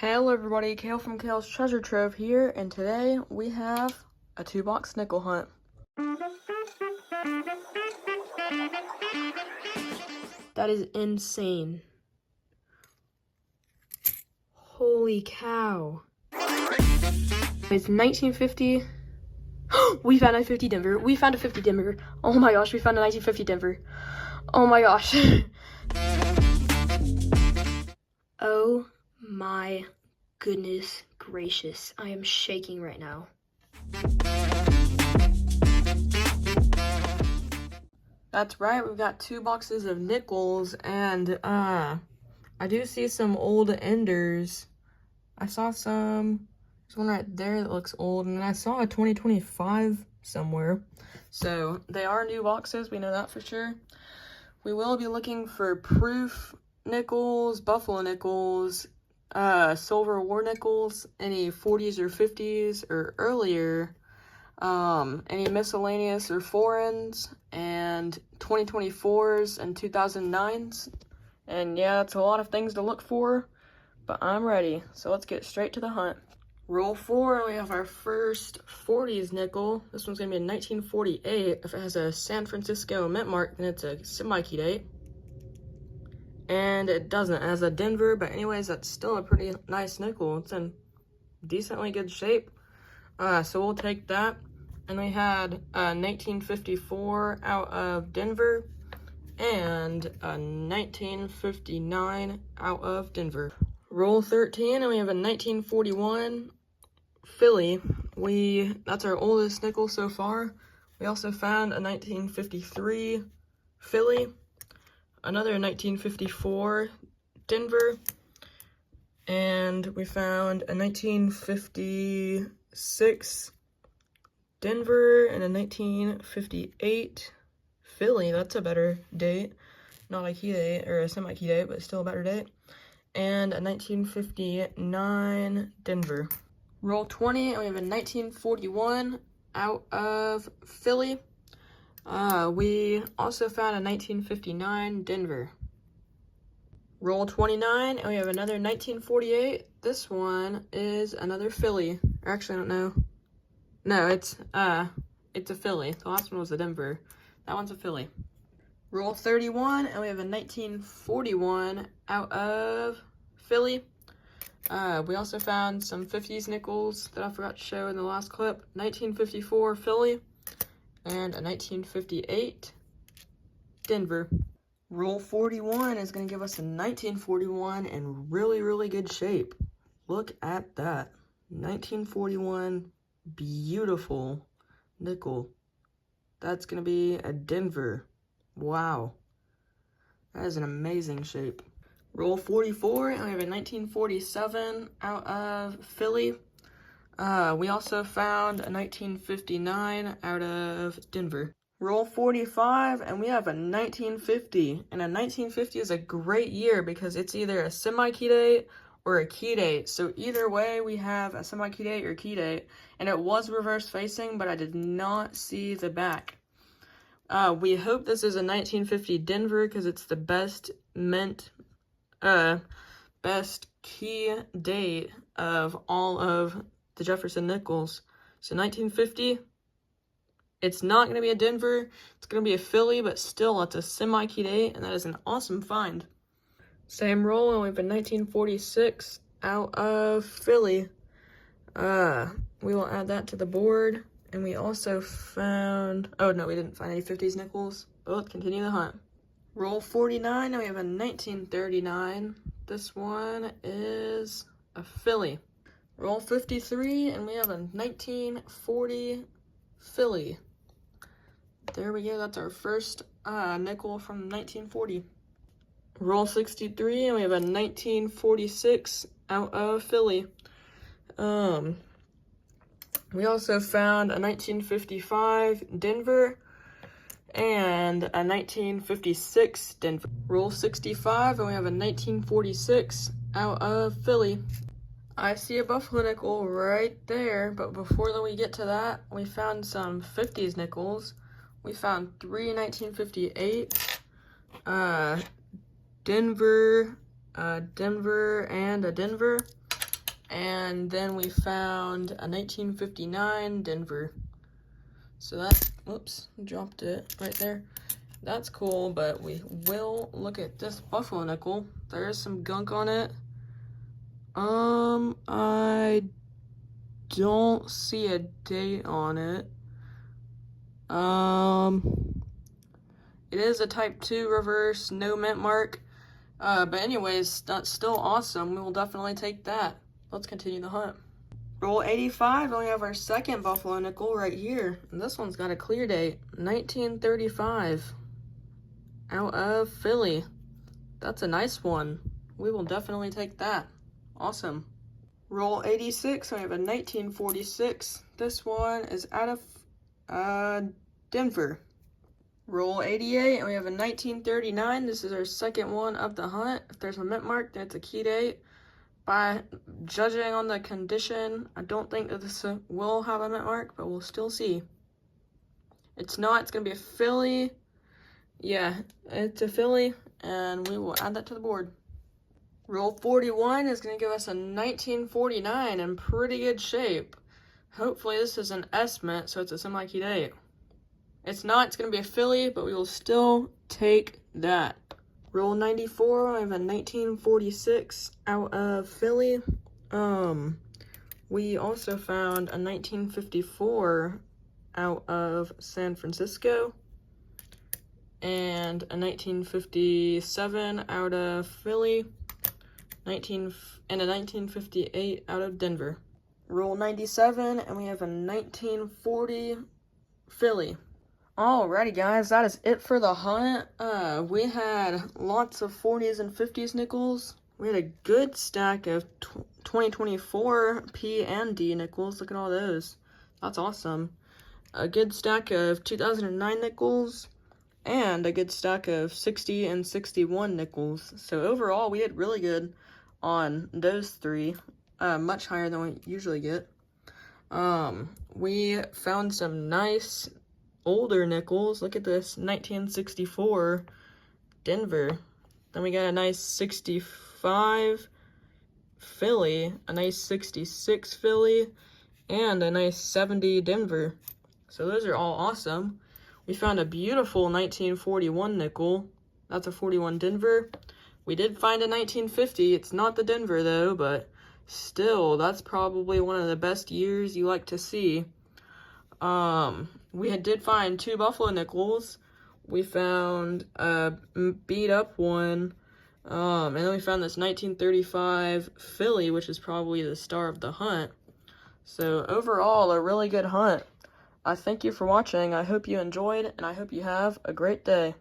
Hello everybody, Kale from Kale's Treasure Trove here, and today we have a 2-box nickel hunt. That is insane. Holy cow. It's 1950. We found a 50 Denver. We found a 50 Denver. Oh my gosh, we found a 1950 Denver. Oh my gosh. Oh my goodness gracious. I am shaking right now. That's right, we've got 2 boxes of nickels, and I do see some old enders. I saw there's one right there that looks old, and then I saw a 2025 somewhere. So they are new boxes, we know that for sure. We will be looking for proof nickels, buffalo nickels, silver war nickels, any 40s or 50s or earlier, any miscellaneous or foreigns, and 2024s and 2009s. And yeah, that's a lot of things to look for, but I'm ready. So let's get straight to the hunt. Roll 4, we have our first 40s nickel. This one's gonna be a 1948. If it has a San Francisco mint mark, then it's a semi-key date. And it doesn't. It has a Denver, but anyways, that's still a pretty nice nickel. It's in decently good shape. So we'll take that. And we had a 1954 out of Denver and a 1959 out of Denver. Roll 13, and we have a 1941 Philly. That's our oldest nickel so far. We also found a 1953 Philly, another 1954 Denver, and we found a 1956 Denver and a 1958 Philly. That's a better date. Not a key date or a semi-key date, but still a better date. And a 1959 Denver. Roll 20, and we have a 1941 out of Philly. We also found a 1959 Denver. Roll 29, and we have another 1948. This one is another Philly. Or actually, I don't know. No, it's a Philly. The last one was a Denver. That one's a Philly. Roll 31, and we have a 1941 out of Philly. We also found some 50s nickels that I forgot to show in the last clip. 1954 Philly and a 1958 Denver. Roll 41 is going to give us a 1941 in really, really good shape. Look at that. 1941 beautiful nickel. That's going to be a Denver. Wow. That is an amazing shape. Roll 44, and we have a 1947 out of Philly. We also found a 1959 out of Denver. Roll 45, and we have a 1950. And a 1950 is a great year because it's either a semi-key date or a key date. So either way, we have a semi-key date or key date. And it was reverse facing, but I did not see the back. We hope this is a 1950 Denver because it's the best best key date of all of the Jefferson nickels. So 1950, it's not going to be a Denver, it's going to be a Philly, but still it's a semi-key date, and that is an awesome find. Same roll, and we have a 1946 out of Philly. We will add that to the board. And we also found, oh no, we didn't find any 50s nickels, but let's continue the hunt. Roll 49, and we have a 1939. This one is a Philly. Roll 53, and we have a 1940 Philly. There we go, that's our first nickel from 1940. Roll 63, and we have a 1946 out of Philly. We also found a 1955 Denver and a 1956 Denver. Roll 65, and we have a 1946 out of Philly. I see a buffalo nickel right there, but before we get to that, we found some 50s nickels. We found 3 1958, Denver, and a Denver. And then we found a 1959 Denver. So that's, whoops, dropped it right there. That's cool, but we will look at this Buffalo nickel. There is some gunk on it. I don't see a date on it. It is a type 2 reverse, no mint mark. But anyways, that's still awesome. We will definitely take that. Let's continue the hunt. Roll 85, and we have our second Buffalo nickel right here. And this one's got a clear date, 1935, out of Philly. That's a nice one. We will definitely take that. Awesome. Roll 86, and we have a 1946. This one is out of Denver. Roll 88, and we have a 1939. This is our second one of the hunt. If there's a mint mark, then it's a key date. By judging on the condition, I don't think that this will have a mint mark, but we'll still see. It's not. It's going to be a Philly. Yeah, it's a Philly, and we will add that to the board. Roll 41 is going to give us a 1949 in pretty good shape. Hopefully this is an S-mint, so it's a semi-key date. It's not. It's going to be a Philly, but we will still take that. Roll 94, I have a 1946 out of Philly. We also found a 1954 out of San Francisco. And a 1957 out of Philly. And a 1958 out of Denver. Roll 97, and we have a 1940 Philly. Alrighty guys, that is it for the hunt. We had lots of 40s and 50s nickels. We had a good stack of 2024 P and D nickels. Look at all those. That's awesome. A good stack of 2009 nickels. And a good stack of 60 and 61 nickels. So overall, we had really good on those three. Much higher than we usually get. We found some nice older nickels. Look at this 1964 Denver. Then we got a nice 65 Philly, a nice 66 Philly, and a nice 70 Denver. So those are all awesome. We found a beautiful 1941 nickel. That's a 41 Denver. We did find a 1950. It's not the Denver though, but still, that's probably one of the best years you like to see. We did find two Buffalo nickels. We found a beat up one. And then we found this 1935 Philly, which is probably the star of the hunt. So overall, a really good hunt. I thank you for watching. I hope you enjoyed, and I hope you have a great day.